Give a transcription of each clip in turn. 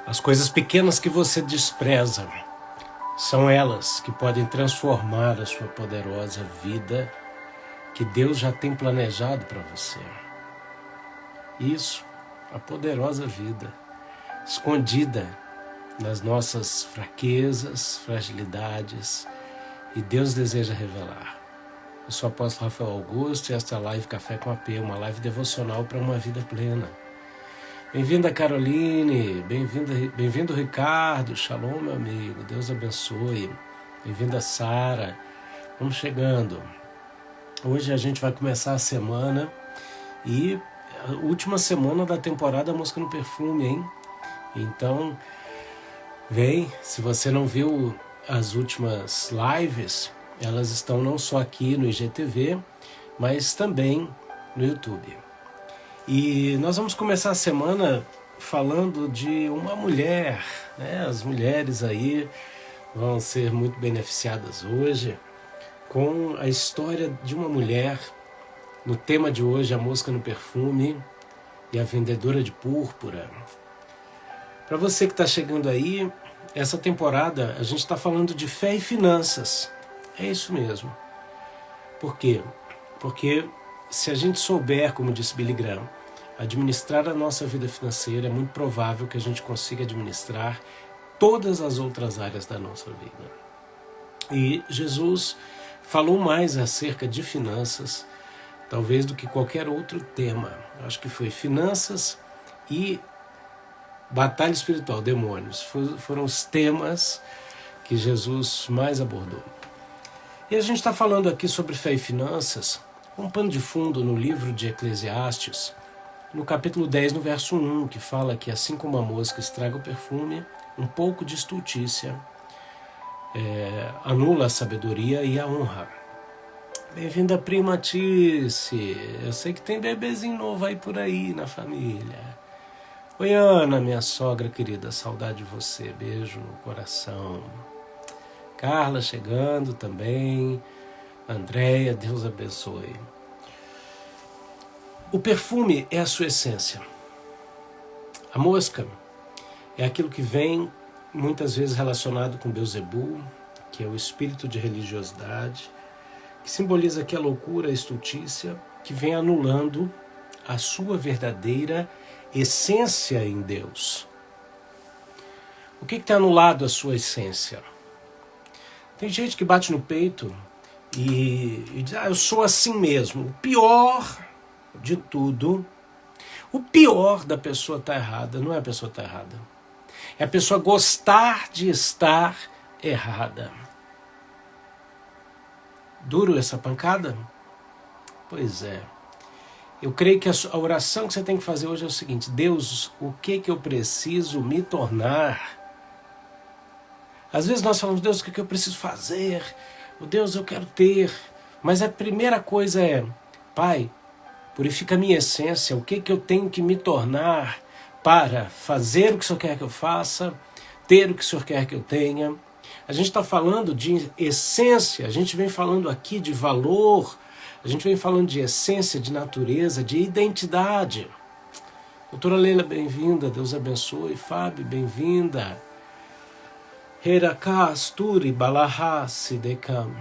As coisas pequenas que você despreza são elas que podem transformar a sua poderosa vida que Deus já tem planejado para você. Isso, a poderosa vida, escondida nas nossas fraquezas, fragilidades, e Deus deseja revelar. Eu sou o apóstolo Rafael Augusto e esta é a live Café com AP, uma live devocional para uma vida plena. Bem-vinda, Caroline, bem-vindo, Ricardo, shalom, meu amigo, Deus abençoe. Bem-vinda, Sara, vamos chegando. Hoje a gente vai começar a semana e a última semana da temporada Música no Perfume, hein? Então, vem, se você não viu as últimas lives, elas estão não só aqui no IGTV, mas também no YouTube. E nós vamos começar a semana falando de uma mulher, né? As mulheres aí vão ser muito beneficiadas hoje com a história de uma mulher. No tema de hoje, a música no perfume e a vendedora de púrpura. Para você que está chegando aí, essa temporada a gente está falando de fé e finanças. É isso mesmo. Por quê? Porque se a gente souber, como disse Billy Graham, administrar a nossa vida financeira, é muito provável que a gente consiga administrar todas as outras áreas da nossa vida. E Jesus falou mais acerca de finanças, talvez do que qualquer outro tema. Eu acho que foi finanças e batalha espiritual, demônios. Foram os temas que Jesus mais abordou. E a gente está falando aqui sobre fé e finanças, um pano de fundo no livro de Eclesiastes, no capítulo 10, no verso 1, que fala que assim como a mosca estraga o perfume, um pouco de estultícia anula a sabedoria e a honra. Bem-vinda, prima Tice. Eu sei que tem bebezinho novo aí por aí na família. Oi, Ana, minha sogra querida, saudade de você, beijo no coração. Carla chegando também. Andréia, Deus abençoe. O perfume é a sua essência. A mosca é aquilo que vem muitas vezes relacionado com Beuzebu, que é o espírito de religiosidade, que simboliza aqui a loucura, a estultícia, que vem anulando a sua verdadeira essência em Deus. O que tem anulado a sua essência? Tem gente que bate no peito e diz, eu sou assim mesmo. O pior de tudo, o pior da pessoa estar errada, não é a pessoa estar errada. É a pessoa gostar de estar errada. Duro essa pancada? Pois é. Eu creio que a oração que você tem que fazer hoje é o seguinte: Deus, o que eu preciso me tornar? Às vezes nós falamos, Deus, o que eu preciso fazer? Deus, eu quero ter. Mas a primeira coisa é, Pai, purifica a minha essência, o que eu tenho que me tornar para fazer o que o Senhor quer que eu faça, ter o que o Senhor quer que eu tenha. A gente está falando de essência, a gente vem falando aqui de valor, a gente vem falando de essência, de natureza, de identidade. Doutora Leila, bem-vinda, Deus abençoe. Fábio, bem-vinda. Herakasturi balahasi dekam.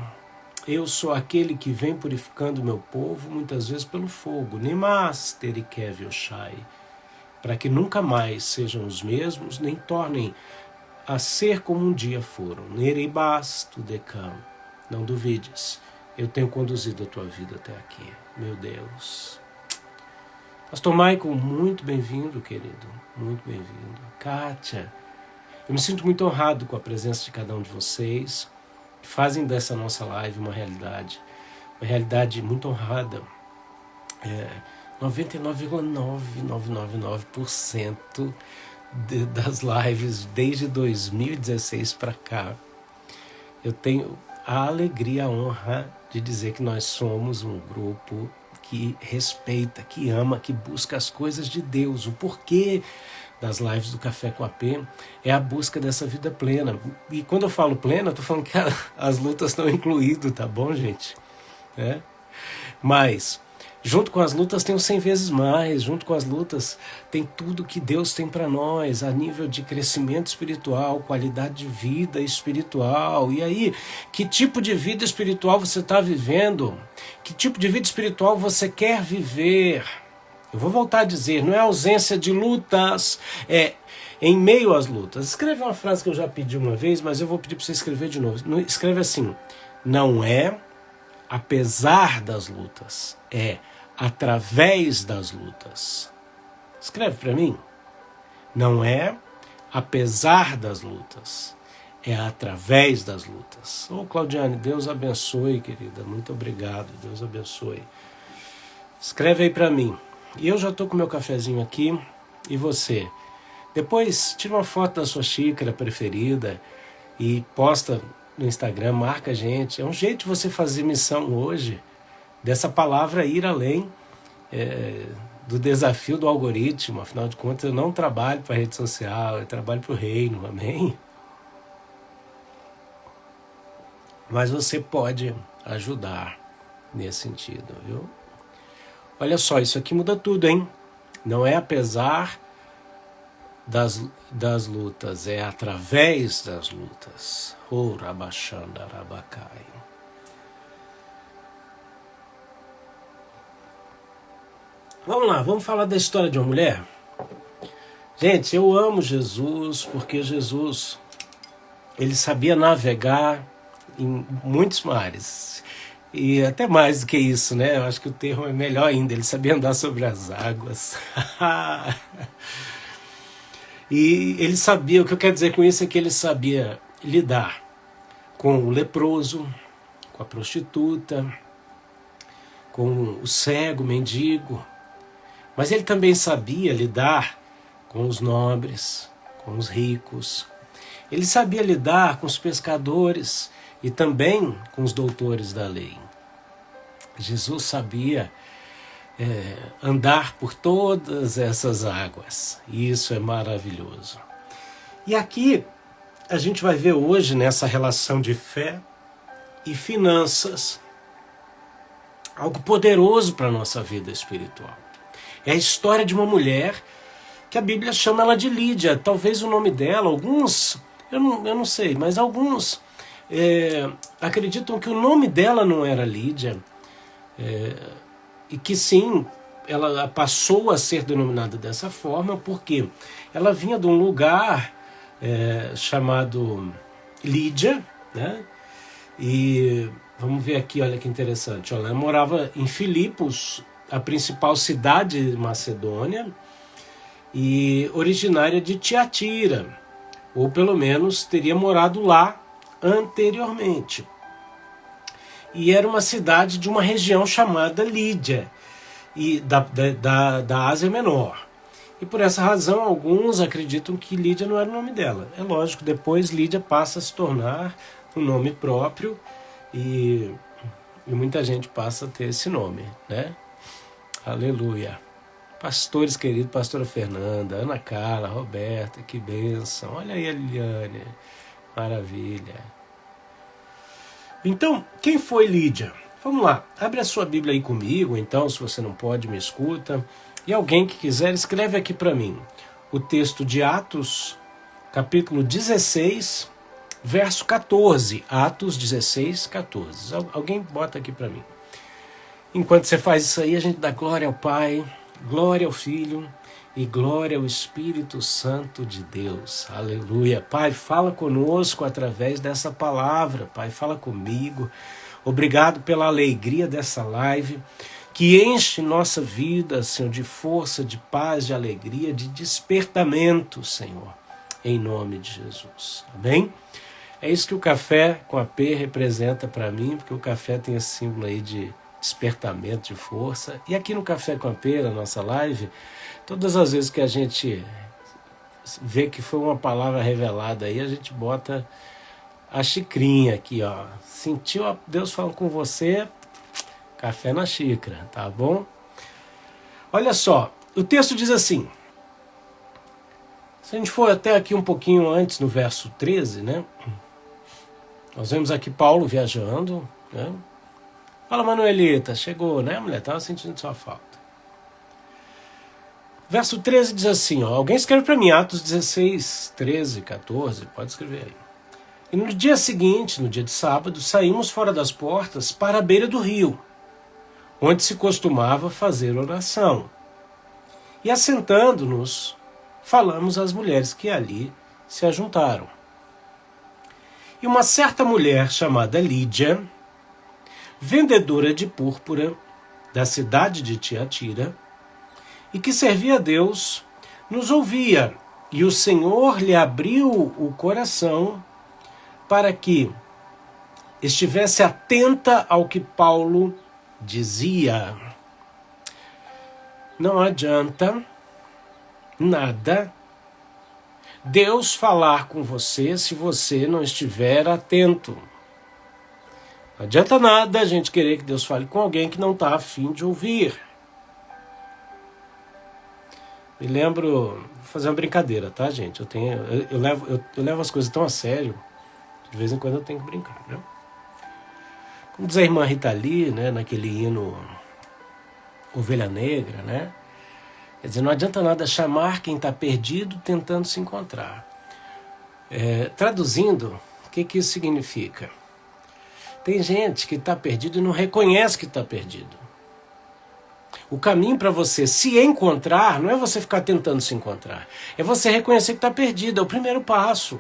Eu sou aquele que vem purificando o meu povo, muitas vezes pelo fogo. Nimas terikev yoshai. Para que nunca mais sejam os mesmos, nem tornem a ser como um dia foram. Neribastu dekam. Não duvides. Eu tenho conduzido a tua vida até aqui, meu Deus. Pastor Michael, muito bem-vindo, querido. Muito bem-vindo. Kátia, eu me sinto muito honrado com a presença de cada um de vocês, que fazem dessa nossa live uma realidade muito honrada. 99,9999% das lives desde 2016 para cá. Eu tenho a alegria, a honra de dizer que nós somos um grupo que respeita, que ama, que busca as coisas de Deus. O porquê das lives do Café com AP é a busca dessa vida plena. E quando eu falo plena, eu estou falando que as lutas estão incluídas, tá bom, gente? Mas Junto com as lutas tem o 100 vezes mais, junto com as lutas tem tudo que Deus tem para nós, a nível de crescimento espiritual, qualidade de vida espiritual. E aí, que tipo de vida espiritual você está vivendo? Que tipo de vida espiritual você quer viver? Eu vou voltar a dizer, não é ausência de lutas, é em meio às lutas. Escreve uma frase que eu já pedi uma vez, mas eu vou pedir para você escrever de novo. Escreve assim, não é apesar das lutas, é através das lutas. Escreve para mim. Não é apesar das lutas, é através das lutas. Ô Claudiane, Deus abençoe, querida. Muito obrigado, Deus abençoe. Escreve aí para mim. E eu já estou com meu cafezinho aqui. E você? Depois tira uma foto da sua xícara preferida e posta no Instagram, marca a gente. É um jeito de você fazer missão hoje, dessa palavra ir além do desafio do algoritmo. Afinal de contas, eu não trabalho para a rede social, eu trabalho para o reino, amém? Mas você pode ajudar nesse sentido, viu? Olha só, isso aqui muda tudo, hein? Não é apesar das lutas, é através das lutas. Oh, Rabachanda Rabacai. Vamos lá, vamos falar da história de uma mulher? Gente, eu amo Jesus porque Jesus, ele sabia navegar em muitos mares. E até mais do que isso, né? Eu acho que o termo é melhor ainda. Ele sabia andar sobre as águas. E ele sabia, o que eu quero dizer com isso é que ele sabia lidar com o leproso, com a prostituta, com o cego, o mendigo. Mas ele também sabia lidar com os nobres, com os ricos. Ele sabia lidar com os pescadores e também com os doutores da lei. Jesus sabia andar por todas essas águas. E isso é maravilhoso. E aqui a gente vai ver hoje nessa relação de fé e finanças algo poderoso para a nossa vida espiritual. É a história de uma mulher que a Bíblia chama ela de Lídia. Talvez o nome dela, alguns, eu não sei, mas alguns acreditam que o nome dela não era Lídia, e que sim, ela passou a ser denominada dessa forma porque ela vinha de um lugar chamado Lídia, né? E vamos ver aqui, olha que interessante. Ela morava em Filipos, a principal cidade de Macedônia, e originária de Tiatira, ou pelo menos teria morado lá anteriormente. E era uma cidade de uma região chamada Lídia, e da Ásia Menor. E por essa razão, alguns acreditam que Lídia não era o nome dela. É lógico, depois Lídia passa a se tornar um nome próprio, e muita gente passa a ter esse nome, né? Aleluia. Pastores queridos, pastora Fernanda, Ana Carla, Roberta, que bênção. Olha aí a Liliane, maravilha. Então, quem foi Lídia? Vamos lá, abre a sua Bíblia aí comigo, então, se você não pode, me escuta. E alguém que quiser, escreve aqui para mim o texto de Atos, capítulo 16, verso 14. Atos 16, 14. Alguém bota aqui para mim. Enquanto você faz isso aí, a gente dá glória ao Pai, glória ao Filho e glória ao Espírito Santo de Deus. Aleluia. Pai, fala conosco através dessa palavra. Pai, fala comigo. Obrigado pela alegria dessa live, que enche nossa vida, Senhor, de força, de paz, de alegria, de despertamento, Senhor, em nome de Jesus. Amém? É isso que o café com a P representa para mim, porque o café tem esse símbolo aí de despertamento, de força. E aqui no Café com a P, na nossa live, todas as vezes que a gente vê que foi uma palavra revelada aí, a gente bota a xicrinha aqui, ó. Sentiu Deus falando com você? Café na xícara, tá bom? Olha só, o texto diz assim. Se a gente for até aqui um pouquinho antes, no verso 13, né? Nós vemos aqui Paulo viajando, né? Fala, Manuelita, chegou, né, mulher? Estava sentindo sua falta. Verso 13 diz assim, ó, alguém escreve para mim, Atos 16, 13, 14, pode escrever aí. E no dia seguinte, no dia de sábado, saímos fora das portas para a beira do rio, onde se costumava fazer oração. E assentando-nos, falamos às mulheres que ali se ajuntaram. E uma certa mulher chamada Lídia, vendedora de púrpura da cidade de Tiatira, e que servia a Deus, nos ouvia, e o Senhor lhe abriu o coração para que estivesse atenta ao que Paulo dizia. Não adianta nada Deus falar com você se você não estiver atento. Não adianta nada a gente querer que Deus fale com alguém que não está a fim de ouvir. Me lembro, vou fazer uma brincadeira, tá, gente? Eu levo as coisas tão a sério, de vez em quando eu tenho que brincar, né? Como diz a irmã Rita Lee, né, naquele hino Ovelha Negra, né? Quer dizer, não adianta nada chamar quem está perdido tentando se encontrar. Traduzindo, o que isso significa? Tem gente que está perdido e não reconhece que está perdido. O caminho para você se encontrar não é você ficar tentando se encontrar. É você reconhecer que está perdido, é o primeiro passo.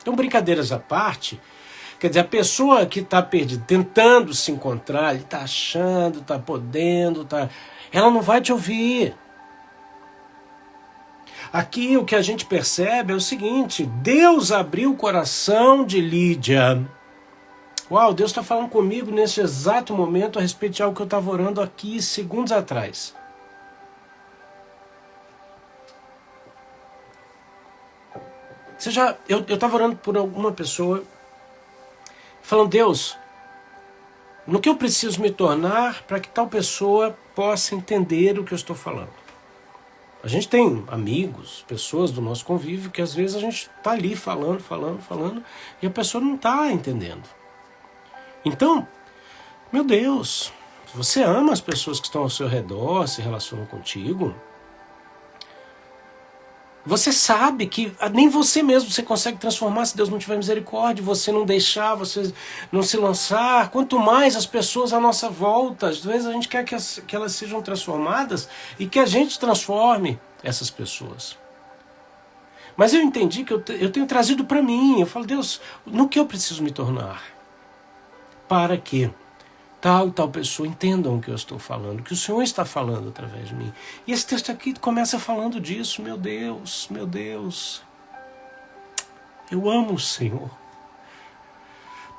Então, brincadeiras à parte, quer dizer, a pessoa que está perdida, tentando se encontrar, ele está achando, está podendo, ela não vai te ouvir. Aqui o que a gente percebe é o seguinte, Deus abriu o coração de Lídia. Uau, Deus está falando comigo nesse exato momento a respeito de algo que eu estava orando aqui segundos atrás. Eu estava orando por alguma pessoa, falando, Deus, no que eu preciso me tornar para que tal pessoa possa entender o que eu estou falando? A gente tem amigos, pessoas do nosso convívio, que às vezes a gente está ali falando, e a pessoa não está entendendo. Então, meu Deus, você ama as pessoas que estão ao seu redor, se relacionam contigo? Você sabe que nem você mesmo você consegue transformar se Deus não tiver misericórdia, você não deixar, você não se lançar. Quanto mais as pessoas à nossa volta, às vezes a gente quer que elas sejam transformadas e que a gente transforme essas pessoas. Mas eu entendi que eu tenho trazido para mim, eu falo, Deus, no que eu preciso me tornar? Para que tal e tal pessoa entendam o que eu estou falando, o que o Senhor está falando através de mim. E esse texto aqui começa falando disso, meu Deus, eu amo o Senhor.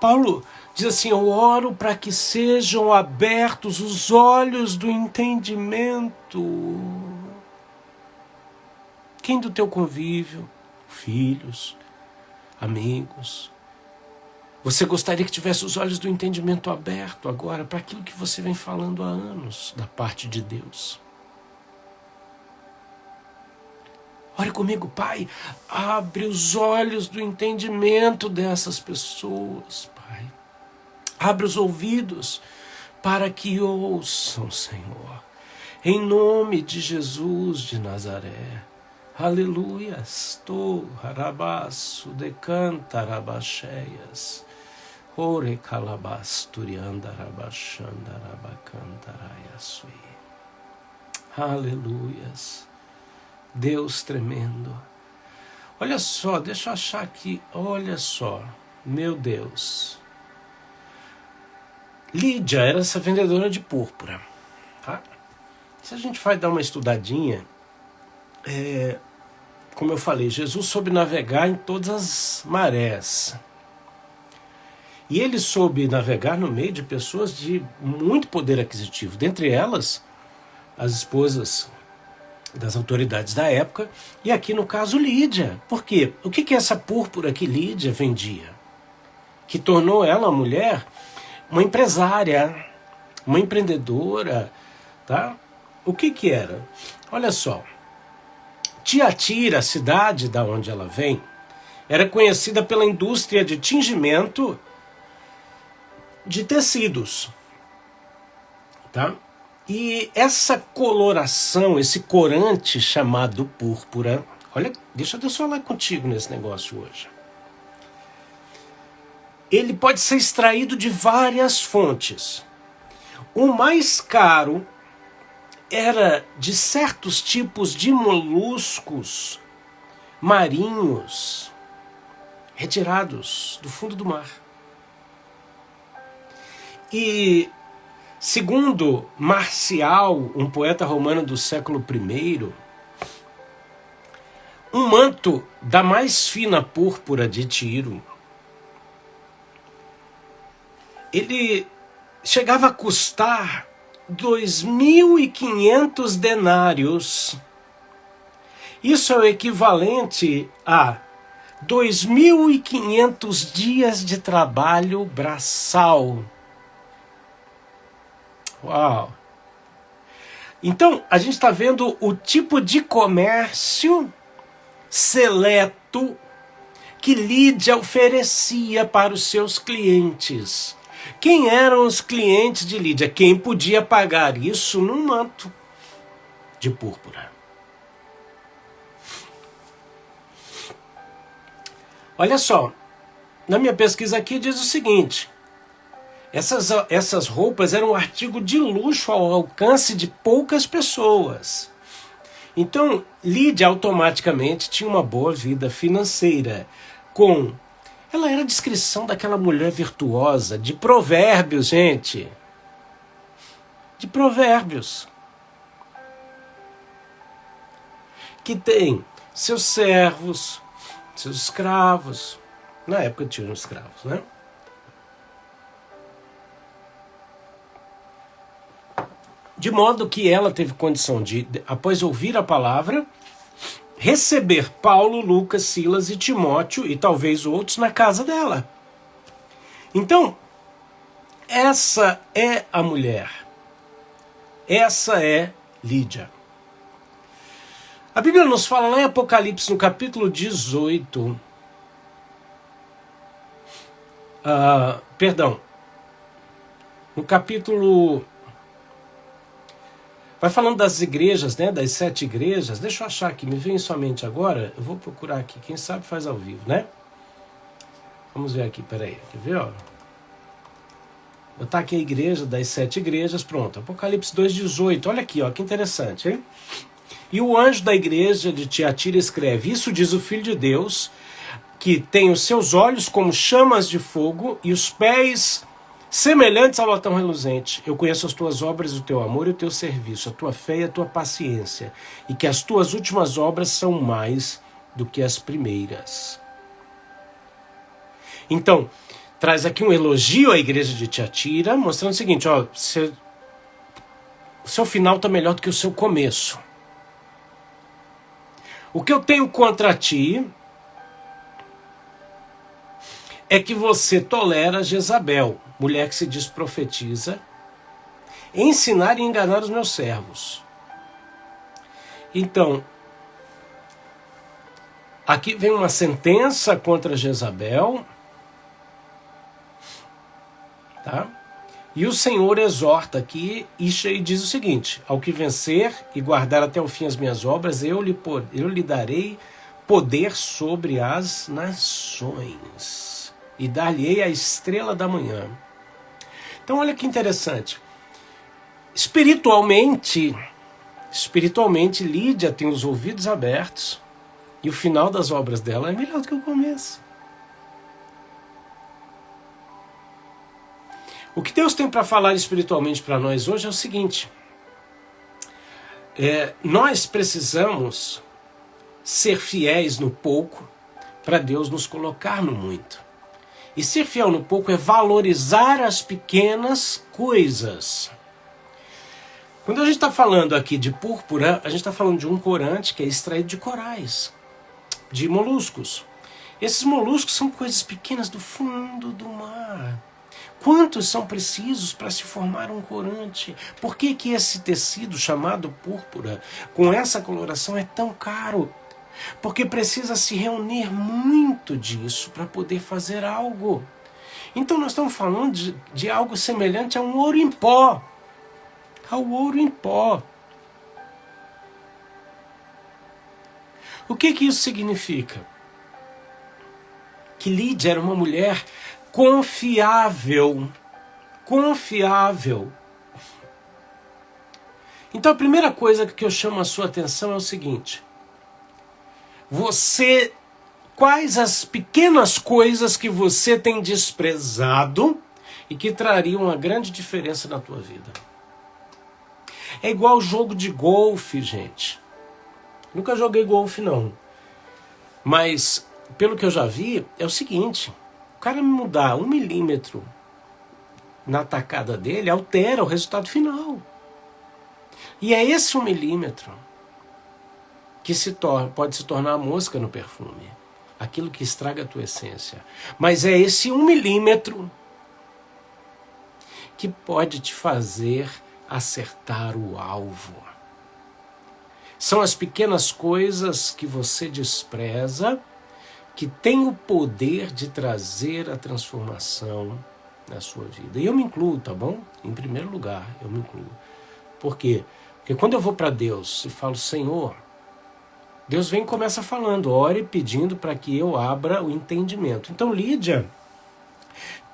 Paulo diz assim, eu oro para que sejam abertos os olhos do entendimento. Quem do teu convívio, filhos, amigos, você gostaria que tivesse os olhos do entendimento aberto agora para aquilo que você vem falando há anos da parte de Deus? Ore comigo, Pai, abre os olhos do entendimento dessas pessoas, Pai. Abre os ouvidos para que ouçam, Senhor. Em nome de Jesus de Nazaré. Aleluias. Tu, harabaço, decanta, rabacheias. Ore calabasturianda, rabachanda, rabacantaraiasui. Aleluias. Deus tremendo. Olha só, deixa eu achar aqui. Olha só, meu Deus. Lídia era essa vendedora de púrpura. Tá? Se a gente vai dar uma estudadinha, como eu falei, Jesus soube navegar em todas as marés. E ele soube navegar no meio de pessoas de muito poder aquisitivo. Dentre elas, as esposas das autoridades da época, e aqui no caso Lídia. Por quê? O que é essa púrpura que Lídia vendia? Que tornou ela, uma mulher, uma empresária, uma empreendedora, tá? O que era? Olha só, Tiatira, a cidade da onde ela vem, era conhecida pela indústria de tingimento de tecidos. tá? E essa coloração, esse corante chamado púrpura, olha, deixa eu falar contigo nesse negócio hoje. Ele pode ser extraído de várias fontes. O mais caro era de certos tipos de moluscos marinhos retirados do fundo do mar. E, segundo Marcial, um poeta romano do século I, um manto da mais fina púrpura de Tiro, ele chegava a custar 2.500 denários. Isso é o equivalente a 2.500 dias de trabalho braçal. Uau! Então, a gente está vendo o tipo de comércio seleto que Lídia oferecia para os seus clientes. Quem eram os clientes de Lídia? Quem podia pagar isso num manto de púrpura. Olha só, na minha pesquisa aqui diz o seguinte: essas roupas eram um artigo de luxo ao alcance de poucas pessoas. Então, Lídia automaticamente tinha uma boa vida financeira. Ela era a descrição daquela mulher virtuosa, de provérbios, gente. De provérbios. Que tem seus servos, seus escravos. Na época tinham escravos, né? De modo que ela teve condição de, após ouvir a palavra, receber Paulo, Lucas, Silas e Timóteo e talvez outros na casa dela. Então, essa é a mulher. Essa é Lídia. A Bíblia nos fala lá em Apocalipse, no capítulo 18, no capítulo... Vai falando das igrejas, né? Das 7 igrejas. Deixa eu achar aqui, me vem isso à mente agora. Eu vou procurar aqui, quem sabe faz ao vivo, né? Vamos ver aqui, peraí. Quer ver, ó? Botar aqui a igreja das 7 igrejas, pronto. Apocalipse 2,18. Olha aqui, ó, que interessante, hein? E o anjo da igreja de Tiatira escreve: isso diz o Filho de Deus, que tem os seus olhos como chamas de fogo e os pés semelhantes ao latão reluzente. Eu conheço as tuas obras, o teu amor e o teu serviço, a tua fé e a tua paciência, e que as tuas últimas obras são mais do que as primeiras. Então, traz aqui um elogio à igreja de Tiatira, mostrando o seguinte, ó, o seu final está melhor do que o seu começo. O que eu tenho contra ti é que você tolera Jezabel, mulher que se diz profetiza, ensinar e enganar os meus servos. Então, aqui vem uma sentença contra Jezabel, tá? E o Senhor exorta aqui e diz o seguinte: ao que vencer e guardar até o fim as minhas obras, eu lhe darei poder sobre as nações e dar-lhe-ei a estrela da manhã. Então olha que interessante. Espiritualmente, Lídia tem os ouvidos abertos e o final das obras dela é melhor do que o começo. O que Deus tem para falar espiritualmente para nós hoje é o seguinte: nós precisamos ser fiéis no pouco para Deus nos colocar no muito. E ser fiel no pouco é valorizar as pequenas coisas. Quando a gente está falando aqui de púrpura, a gente está falando de um corante que é extraído de corais, de moluscos. Esses moluscos são coisas pequenas do fundo do mar. Quantos são precisos para se formar um corante? Por que que esse tecido chamado púrpura, com essa coloração, é tão caro? Porque precisa se reunir muito disso para poder fazer algo. Então nós estamos falando de algo semelhante a um ouro em pó. ao ouro em pó. O que isso significa? Que Lídia era uma mulher confiável. Confiável. Então a primeira coisa que eu chamo a sua atenção é o seguinte: quais as pequenas coisas que você tem desprezado e que trariam uma grande diferença na tua vida? É igual jogo de golfe, gente. Nunca joguei golfe, não. Mas, pelo que eu já vi, é o seguinte: o cara me mudar 1 milímetro na tacada dele altera o resultado final. E é esse 1 milímetro que pode se tornar a mosca no perfume. Aquilo que estraga a tua essência. Mas é esse 1 milímetro que pode te fazer acertar o alvo. São as pequenas coisas que você despreza que têm o poder de trazer a transformação na sua vida. E eu me incluo, tá bom? Em primeiro lugar, eu me incluo. Por quê? Porque quando eu vou para Deus e falo, Senhor, Deus vem e começa falando, ore pedindo para que eu abra o entendimento. Então Lídia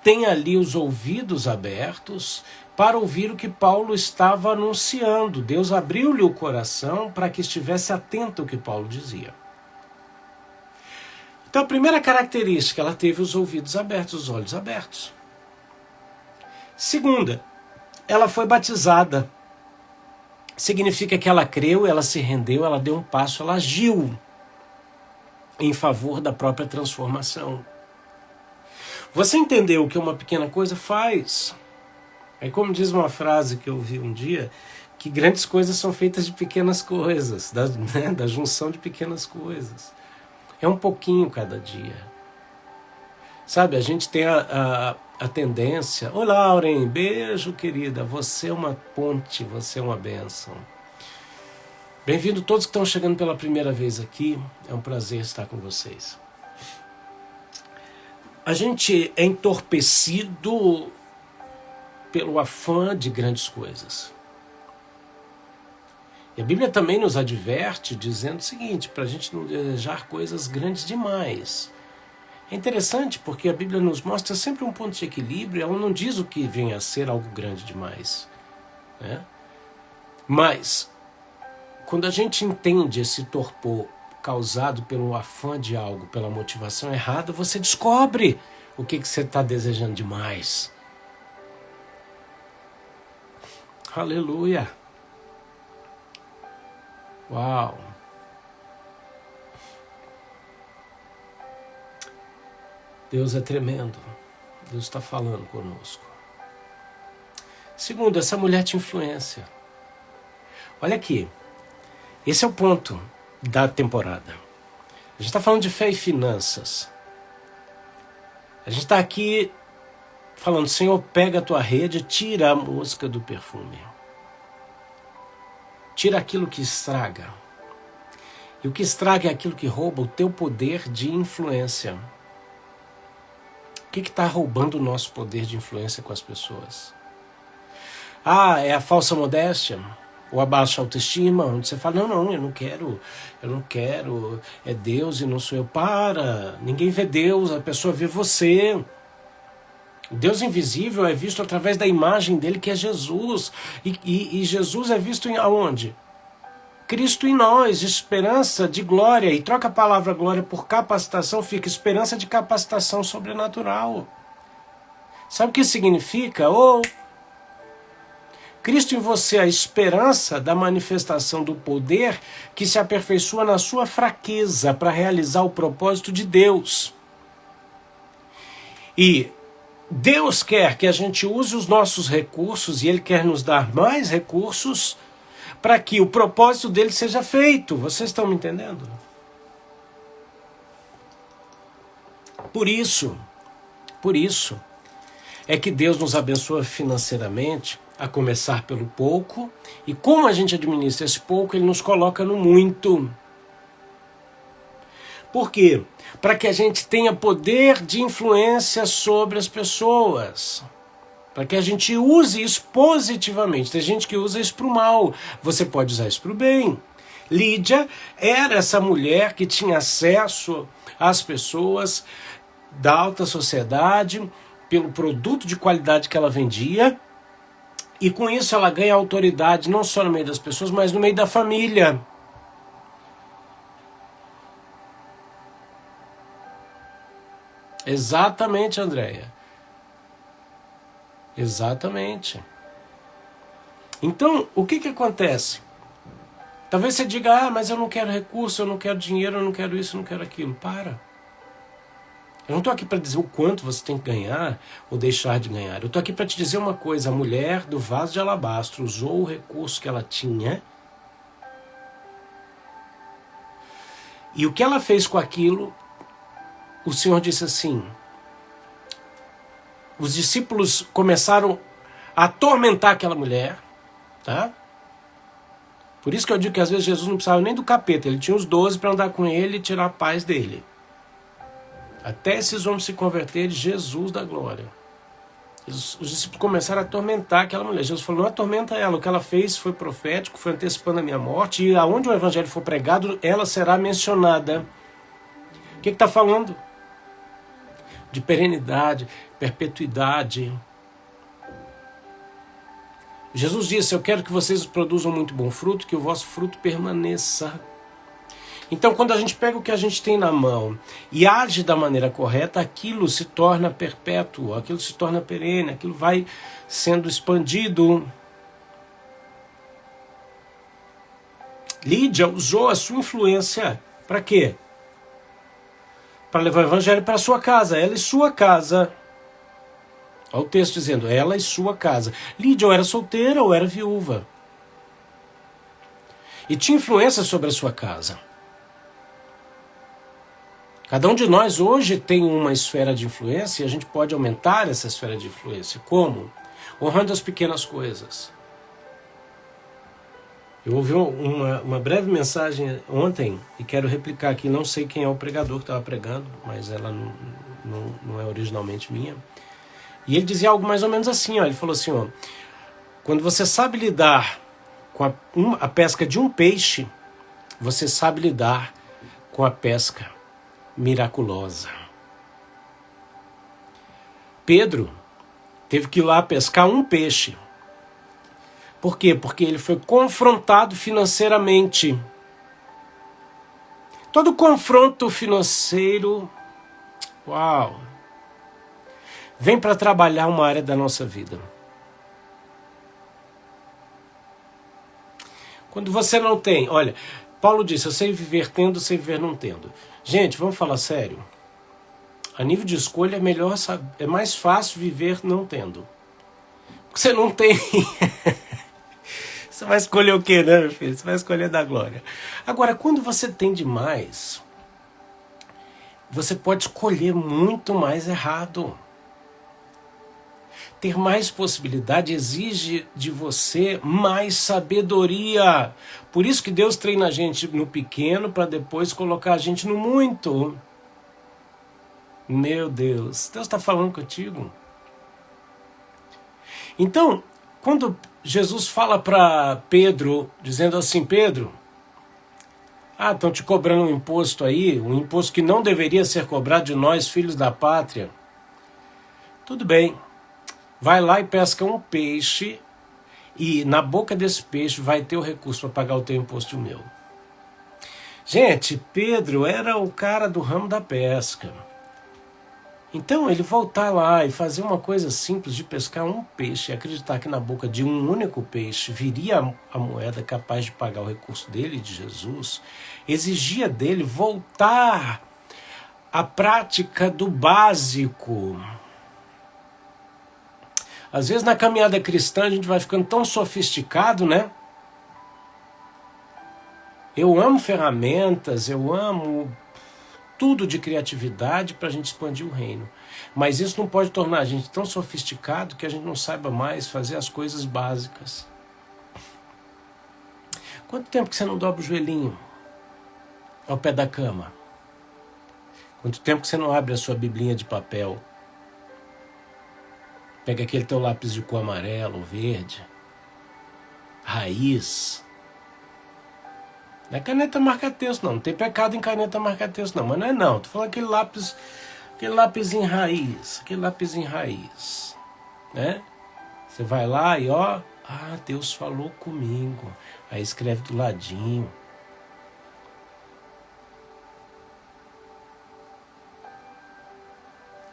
tem ali os ouvidos abertos para ouvir o que Paulo estava anunciando. Deus abriu-lhe o coração para que estivesse atento ao que Paulo dizia. Então a primeira característica, ela teve os ouvidos abertos, os olhos abertos. Segunda, ela foi batizada. Significa que ela creu, ela se rendeu, ela deu um passo, ela agiu em favor da própria transformação. Você entendeu o que uma pequena coisa faz? É como diz uma frase que eu vi um dia, que grandes coisas são feitas de pequenas coisas, da junção de pequenas coisas. É um pouquinho cada dia. Sabe, a gente tem a tendência... Olá, Auren, beijo, querida. Você é uma ponte, você é uma bênção. Bem-vindo todos que estão chegando pela primeira vez aqui. É um prazer estar com vocês. A gente é entorpecido pelo afã de grandes coisas. E a Bíblia também nos adverte dizendo o seguinte, para a gente não desejar coisas grandes demais. É interessante porque a Bíblia nos mostra sempre um ponto de equilíbrio, ela não diz o que vem a ser algo grande demais, né? Mas, quando a gente entende esse torpor causado pelo afã de algo, pela motivação errada, você descobre o que você está desejando demais. Aleluia! Uau! Deus é tremendo. Deus está falando conosco. Segundo, essa mulher tinha influência. Olha aqui. Esse é o ponto da temporada. A gente está falando de fé e finanças. A gente está aqui falando, Senhor, pega a tua rede, tira a mosca do perfume. Tira aquilo que estraga. E o que estraga é aquilo que rouba o teu poder de influência. O que está roubando o nosso poder de influência com as pessoas? Ah, é a falsa modéstia? Ou a baixa autoestima? Onde você fala, não, eu não quero, é Deus e não sou eu. Para, ninguém vê Deus, a pessoa vê você. O Deus invisível é visto através da imagem dele, que é Jesus. E Jesus é visto aonde? Cristo em nós, esperança de glória. E troca a palavra glória por capacitação, fica esperança de capacitação sobrenatural. Sabe o que significa? Cristo em você, a esperança da manifestação do poder que se aperfeiçoa na sua fraqueza para realizar o propósito de Deus. E Deus quer que a gente use os nossos recursos e Ele quer nos dar mais recursos para que o propósito dele seja feito. Vocês estão me entendendo? Por isso é que Deus nos abençoa financeiramente, a começar pelo pouco, e como a gente administra esse pouco, Ele nos coloca no muito. Por quê? Para que a gente tenha poder de influência sobre as pessoas. para que a gente use isso positivamente. Tem gente que usa isso para o mal, você pode usar isso para o bem. Lídia era essa mulher que tinha acesso às pessoas da alta sociedade, pelo produto de qualidade que ela vendia, e com isso ela ganha autoridade não só no meio das pessoas, mas no meio da família. Exatamente, Andréia. Exatamente. Então, o que acontece? Talvez você diga, mas eu não quero recurso, eu não quero dinheiro, eu não quero isso, eu não quero aquilo. Para. Eu não estou aqui para dizer o quanto você tem que ganhar ou deixar de ganhar. Eu estou aqui para te dizer uma coisa. A mulher do vaso de alabastro usou o recurso que ela tinha. E o que ela fez com aquilo, o Senhor disse assim, os discípulos começaram a atormentar aquela mulher, tá? Por isso que eu digo que às vezes Jesus não precisava nem do capeta, ele tinha os 12 para andar com ele e tirar a paz dele. Até esses homens se converterem, Jesus da glória. Os discípulos começaram a atormentar aquela mulher. Jesus falou, não atormenta ela, o que ela fez foi profético, foi antecipando a minha morte, e aonde o evangelho for pregado, ela será mencionada. O que está falando? De perenidade, perpetuidade. Jesus disse, eu quero que vocês produzam muito bom fruto, que o vosso fruto permaneça. Então, quando a gente pega o que a gente tem na mão e age da maneira correta, aquilo se torna perpétuo, aquilo se torna perene, aquilo vai sendo expandido. Lídia usou a sua influência para quê? Para levar o evangelho para a sua casa, ela e sua casa. Olha o texto dizendo, ela e sua casa. Lídia ou era solteira ou era viúva. E tinha influência sobre a sua casa. Cada um de nós hoje tem uma esfera de influência e a gente pode aumentar essa esfera de influência. Como? Honrando as pequenas coisas. Eu ouvi uma breve mensagem ontem e quero replicar aqui. Não sei quem é o pregador que estava pregando, mas ela não é originalmente minha. E ele dizia algo mais ou menos assim. Ele falou assim, quando você sabe lidar com a pesca de um peixe, você sabe lidar com a pesca miraculosa. Pedro teve que ir lá pescar um peixe. Por quê? Porque ele foi confrontado financeiramente. Todo confronto financeiro, vem para trabalhar uma área da nossa vida. Quando você não tem, olha, Paulo disse, eu sei viver tendo, sei viver não tendo. Gente, vamos falar sério. A nível de escolha é mais fácil viver não tendo. Porque você não tem. Você vai escolher o quê, né, meu filho? Você vai escolher da glória. Agora, quando você tem demais, você pode escolher muito mais errado. Ter mais possibilidade exige de você mais sabedoria. Por isso que Deus treina a gente no pequeno para depois colocar a gente no muito. Meu Deus, Deus está falando contigo. Então, quando Jesus fala para Pedro, dizendo assim, Pedro, estão te cobrando um imposto aí, um imposto que não deveria ser cobrado de nós, filhos da pátria. Tudo bem. Vai lá e pesca um peixe e na boca desse peixe vai ter o recurso para pagar o teu imposto e o meu. Gente, Pedro era o cara do ramo da pesca. Então ele voltar lá e fazer uma coisa simples de pescar um peixe e acreditar que na boca de um único peixe viria a moeda capaz de pagar o recurso dele, de Jesus, exigia dele voltar à prática do básico. Às vezes na caminhada cristã a gente vai ficando tão sofisticado, né? Eu amo ferramentas, eu amo tudo de criatividade para a gente expandir o reino. Mas isso não pode tornar a gente tão sofisticado que a gente não saiba mais fazer as coisas básicas. Quanto tempo que você não dobra o joelhinho ao pé da cama? Quanto tempo que você não abre a sua biblinha de papel? Pega aquele teu lápis de cor amarelo ou verde, raiz. Não é caneta marca-texto, não. Não tem pecado em caneta marca-texto, não. Mas não é não. Tô falando aquele lápis em raiz. Aquele lápis em raiz. Né? Você vai lá e ó... Ah, Deus falou comigo. Aí escreve do ladinho.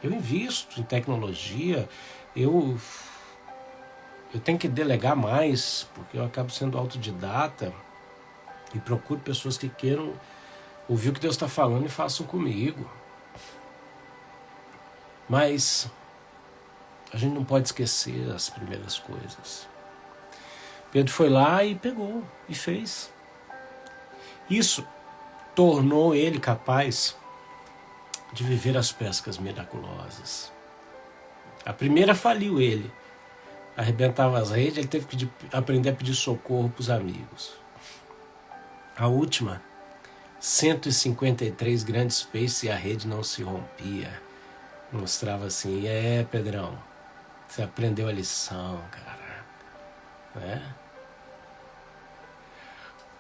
Eu invisto em tecnologia. Eu tenho que delegar mais, porque eu acabo sendo autodidata. E procuro pessoas que queiram ouvir o que Deus está falando e façam comigo. Mas a gente não pode esquecer as primeiras coisas. Pedro foi lá e pegou, e fez. Isso tornou ele capaz de viver as pescas miraculosas. A primeira faliu ele. Arrebentava as redes, ele teve que aprender a pedir socorro para os amigos. A última, 153 grandes peixes e a rede não se rompia. Mostrava assim, Pedrão, você aprendeu a lição, cara. Né?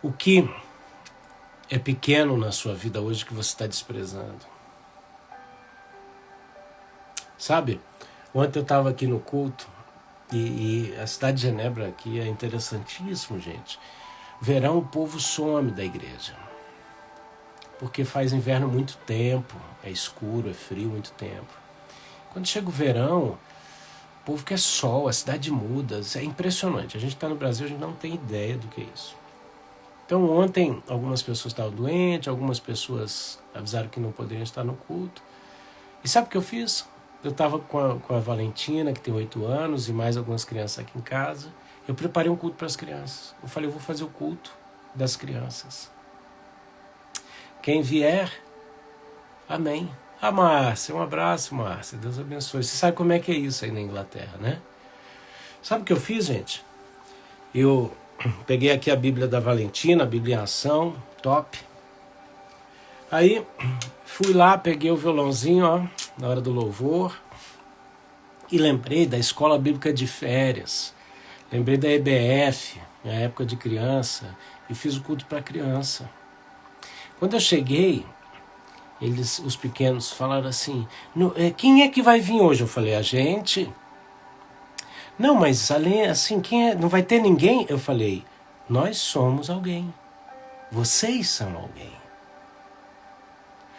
O que é pequeno na sua vida hoje que você está desprezando? Sabe, ontem eu estava aqui no culto e a cidade de Genebra aqui é interessantíssimo, gente. Verão o povo some da igreja, porque faz inverno muito tempo, é escuro, é frio muito tempo. Quando chega o verão, o povo quer sol, a cidade muda, é impressionante. A gente está no Brasil, a gente não tem ideia do que é isso. Então ontem algumas pessoas estavam doentes, algumas pessoas avisaram que não poderiam estar no culto. E sabe o que eu fiz? Eu estava com a Valentina, que tem 8 anos, e mais algumas crianças aqui em casa. Eu preparei um culto para as crianças. Eu falei, eu vou fazer o culto das crianças. Quem vier, amém. Ah, Márcia, um abraço, Márcia. Deus abençoe. Você sabe como é que é isso aí na Inglaterra, né? Sabe o que eu fiz, gente? Eu peguei aqui a Bíblia da Valentina, a Bíblia em ação, top. Aí fui lá, peguei o violãozinho, ó, na hora do louvor, e lembrei da Escola Bíblica de Férias. Lembrei da EBF, minha época de criança, e fiz o culto para criança. Quando eu cheguei, os pequenos falaram assim, quem é que vai vir hoje? Eu falei, a gente. Não, mas além assim, quem é? Não vai ter ninguém? Eu falei, nós somos alguém. Vocês são alguém.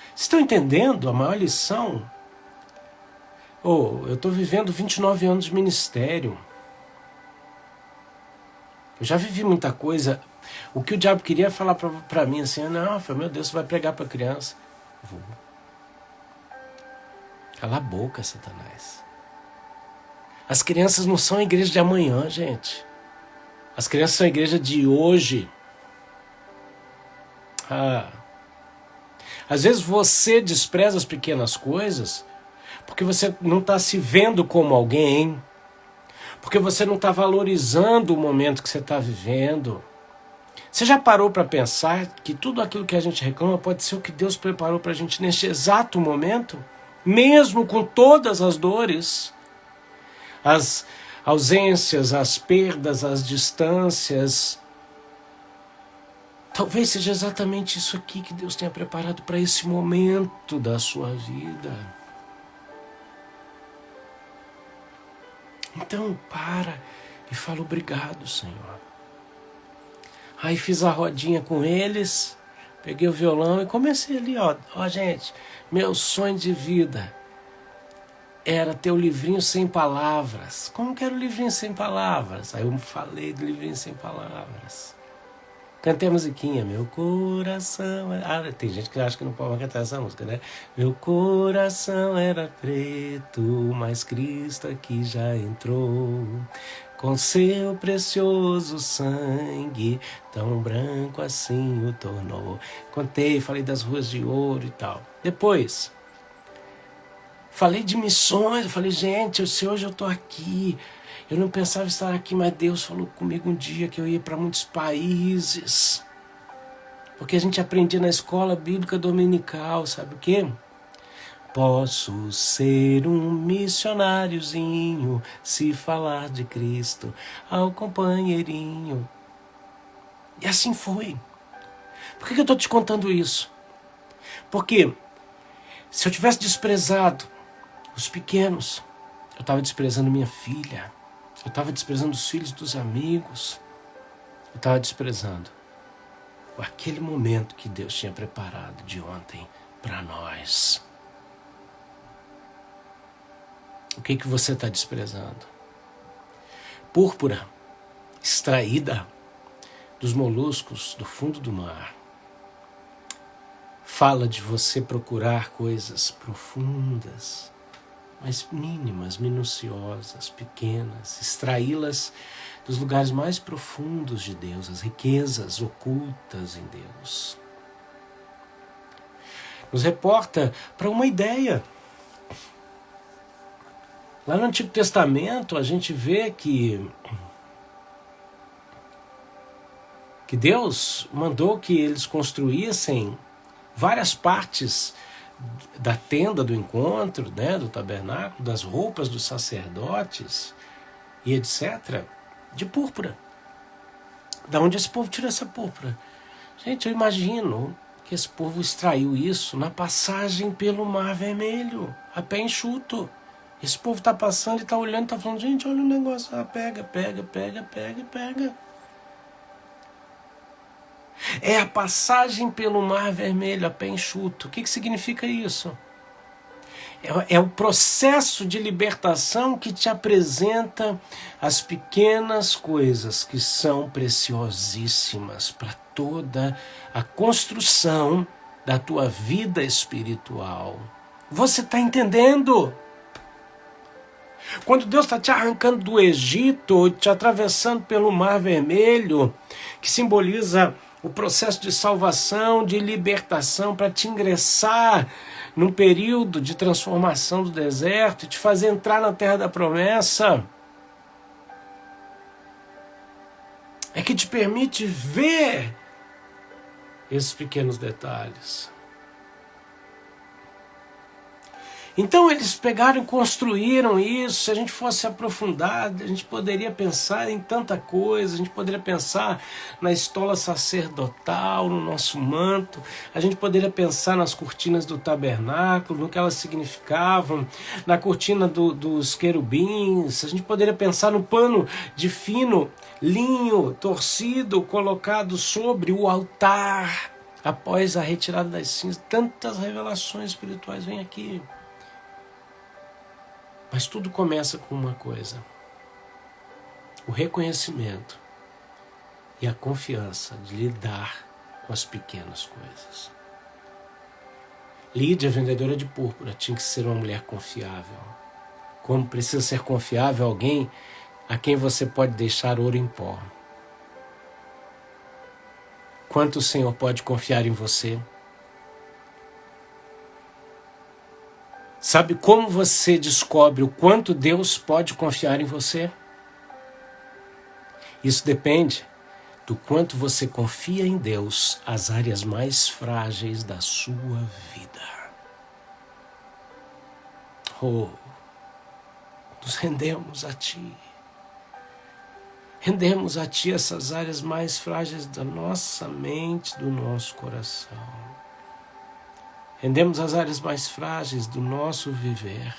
Vocês estão entendendo a maior lição? Eu estou vivendo 29 anos de ministério. Eu já vivi muita coisa. O que o diabo queria falar para mim assim, não, meu Deus, você vai pregar para criança. Vou. Cala a boca, Satanás. As crianças não são a igreja de amanhã, gente. As crianças são a igreja de hoje. Às vezes você despreza as pequenas coisas porque você não está se vendo como alguém, porque você não está valorizando o momento que você está vivendo. Você já parou para pensar que tudo aquilo que a gente reclama pode ser o que Deus preparou para a gente neste exato momento? Mesmo com todas as dores, as ausências, as perdas, as distâncias. Talvez seja exatamente isso aqui que Deus tenha preparado para esse momento da sua vida. Então para e fala obrigado, Senhor. Aí fiz a rodinha com eles, peguei o violão e comecei ali, ó, gente, meu sonho de vida era ter o livrinho sem palavras. Como que era o livrinho sem palavras? Aí eu falei do livrinho sem palavras. Cantei a musiquinha, meu coração... tem gente que acha que não pode cantar essa música, né? Meu coração era preto, mas Cristo aqui já entrou. Com seu precioso sangue, tão branco assim o tornou. Contei, falei das ruas de ouro e tal. Depois, falei de missões, eu falei, gente, se hoje eu tô aqui, eu não pensava estar aqui, mas Deus falou comigo um dia que eu ia para muitos países. Porque a gente aprendia na escola bíblica dominical, sabe o quê? Posso ser um missionáriozinho se falar de Cristo ao companheirinho. E assim foi. Por que eu estou te contando isso? Porque se eu tivesse desprezado os pequenos, eu estava desprezando minha filha, eu estava desprezando os filhos dos amigos, eu estava desprezando aquele momento que Deus tinha preparado de ontem para nós. O que você está desprezando? Púrpura, extraída dos moluscos do fundo do mar, fala de você procurar coisas profundas, mas mínimas, minuciosas, pequenas, extraí-las dos lugares mais profundos de Deus, as riquezas ocultas em Deus. Nos reporta para uma ideia. Lá no Antigo Testamento a gente vê que Deus mandou que eles construíssem várias partes da tenda do encontro, né, do tabernáculo, das roupas dos sacerdotes e etc., de púrpura. Da onde esse povo tirou essa púrpura? Gente, eu imagino que esse povo extraiu isso na passagem pelo Mar Vermelho, a pé enxuto. Esse povo está passando e está olhando e está falando, gente, olha o negócio, pega. É a passagem pelo Mar Vermelho, a pé enxuto. O que significa isso? É o processo de libertação que te apresenta as pequenas coisas que são preciosíssimas para toda a construção da tua vida espiritual. Você está entendendo? Quando Deus está te arrancando do Egito, te atravessando pelo Mar Vermelho, que simboliza o processo de salvação, de libertação, para te ingressar num período de transformação do deserto e te fazer entrar na terra da promessa, é que te permite ver esses pequenos detalhes. Então eles pegaram e construíram isso. Se a gente fosse aprofundar, a gente poderia pensar em tanta coisa, a gente poderia pensar na estola sacerdotal, no nosso manto, a gente poderia pensar nas cortinas do tabernáculo, no que elas significavam, na cortina dos querubins, a gente poderia pensar no pano de fino linho torcido colocado sobre o altar após a retirada das cinzas. Tantas revelações espirituais vêm aqui. Mas tudo começa com uma coisa: o reconhecimento e a confiança de lidar com as pequenas coisas. Lídia, vendedora de púrpura, tinha que ser uma mulher confiável. Como precisa ser confiável alguém a quem você pode deixar ouro em pó. Quanto o Senhor pode confiar em você? Sabe como você descobre o quanto Deus pode confiar em você? Isso depende do quanto você confia em Deus as áreas mais frágeis da sua vida. Oh, nos rendemos a Ti. Rendemos a Ti essas áreas mais frágeis da nossa mente, do nosso coração. Rendemos as áreas mais frágeis do nosso viver.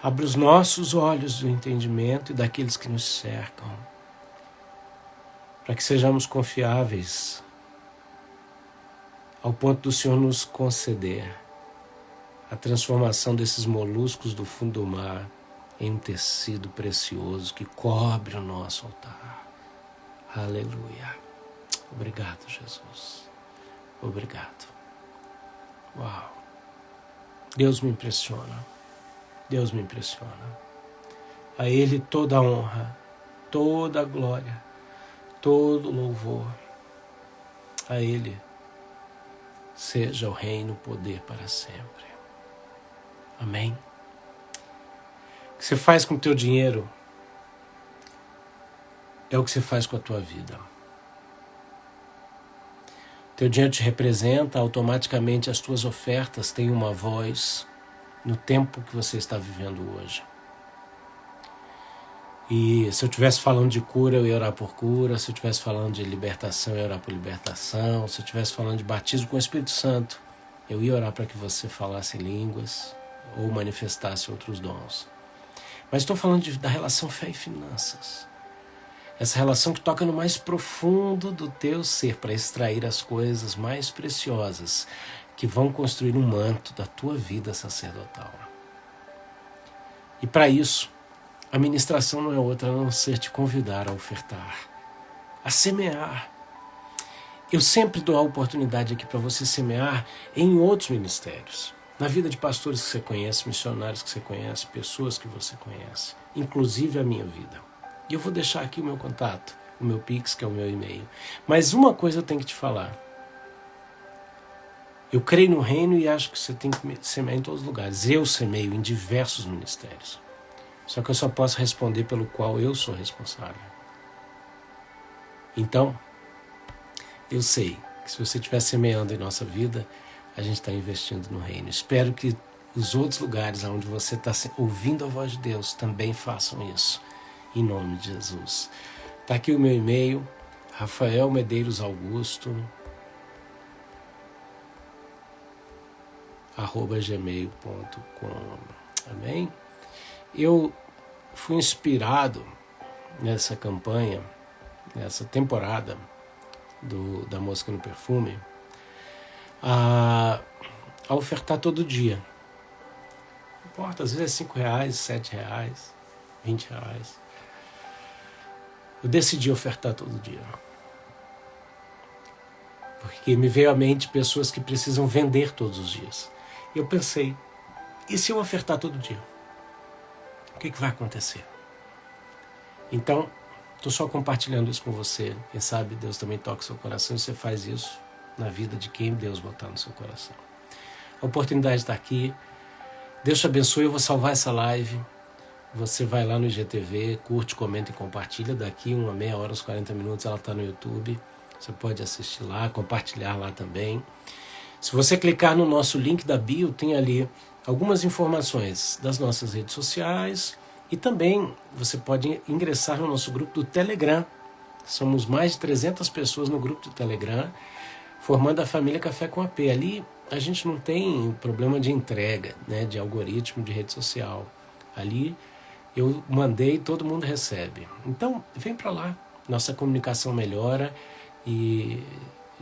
Abre os nossos olhos do entendimento e daqueles que nos cercam, para que sejamos confiáveis ao ponto do Senhor nos conceder a transformação desses moluscos do fundo do mar em um tecido precioso que cobre o nosso altar. Aleluia. Obrigado, Jesus. Obrigado. Uau. Deus me impressiona. Deus me impressiona. A Ele toda a honra, toda a glória, todo o louvor. A Ele seja o reino, o poder para sempre. Amém? O que você faz com o teu dinheiro é o que você faz com a tua vida. Teu dinheiro te representa, automaticamente as tuas ofertas têm uma voz, no tempo que você está vivendo hoje. E se eu estivesse falando de cura, eu ia orar por cura. Se eu estivesse falando de libertação, eu ia orar por libertação. Se eu estivesse falando de batismo com o Espírito Santo, eu ia orar para que você falasse em línguas ou manifestasse outros dons. Mas estou falando da relação fé e finanças. Essa relação que toca no mais profundo do teu ser para extrair as coisas mais preciosas que vão construir um manto da tua vida sacerdotal. E para isso, a ministração não é outra a não ser te convidar a ofertar, a semear. Eu sempre dou a oportunidade aqui para você semear em outros ministérios. Na vida de pastores que você conhece, missionários que você conhece, pessoas que você conhece, inclusive a minha vida. E eu vou deixar aqui o meu contato, o meu Pix, que é o meu e-mail. Mas uma coisa eu tenho que te falar. Eu creio no reino e acho que você tem que semear em todos os lugares. Eu semeio em diversos ministérios. Só que eu só posso responder pelo qual eu sou responsável. Então, eu sei que se você estiver semeando em nossa vida, a gente está investindo no reino. Espero que os outros lugares onde você está ouvindo a voz de Deus também façam isso. Em nome de Jesus. Está aqui o meu e-mail, Rafael Medeiros Augusto, @gmail.com. Amém? Eu fui inspirado nessa campanha, nessa temporada da Mosca no Perfume, a ofertar todo dia. Não importa, às vezes é R$5, R$7, R$20. Eu decidi ofertar todo dia. Porque me veio à mente pessoas que precisam vender todos os dias. E eu pensei, e se eu ofertar todo dia? O que vai acontecer? Então, estou só compartilhando isso com você. Quem sabe Deus também toca o seu coração e você faz isso na vida de quem Deus botar no seu coração. A oportunidade está aqui. Deus te abençoe. Eu vou salvar essa live. Você vai lá no IGTV, curte, comenta e compartilha. Daqui uma meia hora, uns 40 minutos, ela está no YouTube. Você pode assistir lá, compartilhar lá também. Se você clicar no nosso link da bio, tem ali algumas informações das nossas redes sociais e também você pode ingressar no nosso grupo do Telegram. Somos mais de 300 pessoas no grupo do Telegram, formando a família Café com AP. Ali a gente não tem problema de entrega, né, de algoritmo de rede social. Ali eu mandei e todo mundo recebe. Então vem para lá, nossa comunicação melhora e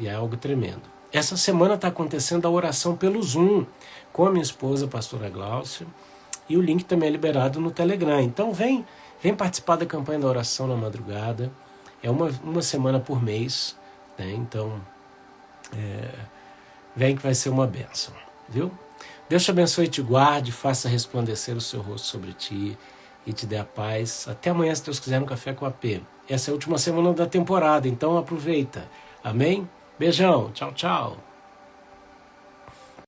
é algo tremendo. Essa semana está acontecendo a oração pelo Zoom com a minha esposa, a pastora Gláucia, e o link também é liberado no Telegram. Então vem participar da campanha da oração na madrugada. É uma semana por mês, né? Então vem que vai ser uma bênção, viu? Deus te abençoe e te guarde, faça resplandecer o seu rosto sobre ti e te dê a paz. Até amanhã, se Deus quiser, no Café com AP. Essa é a última semana da temporada, então aproveita. Amém? Beijão, tchau, tchau.